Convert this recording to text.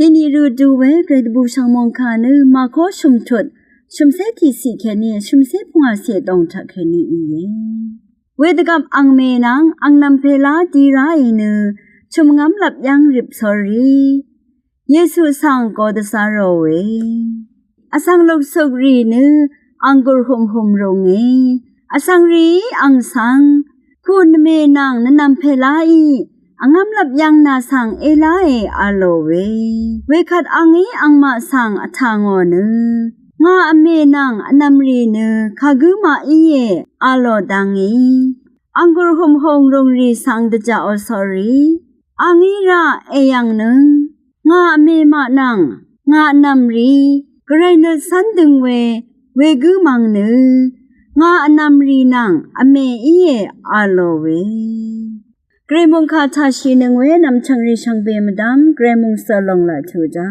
ยินีรูดูเวเกรดบูชางมองคานึมาโคชุมชุดชุมเซทีสีแค่นี้ชุมเซพงาเสียดองทักแค่นี้อีเยเวดกับอังเมนังอังนำเพลาดีไรเนชุมงำหลับยังริบสอรีเยซูสังกอดสารเวอสังลกสุกรีเนอังกุรหุมหุมรงเงอสังรีอังสังคุณเมนังนำเพลาอีอังำหลับยังนาสังเอลาเออาโลเวขัดอังอีอังมาสังอทางอเนงาอเมนังอนำรีเนขะกุมาอีเยอาโลดังอีอังกุรหุมหงรงรีสังดจาอสอรีอังอีระเอยังเนงาอเมมานังงานำรีกระไรเนสันดึงเวกุมังเนงาอนำรีนังอเมอีเยอาโลเวเกรมงคาทาชีนึงเวนำชังรีชังเบมดามเกรมงสลองละทูจา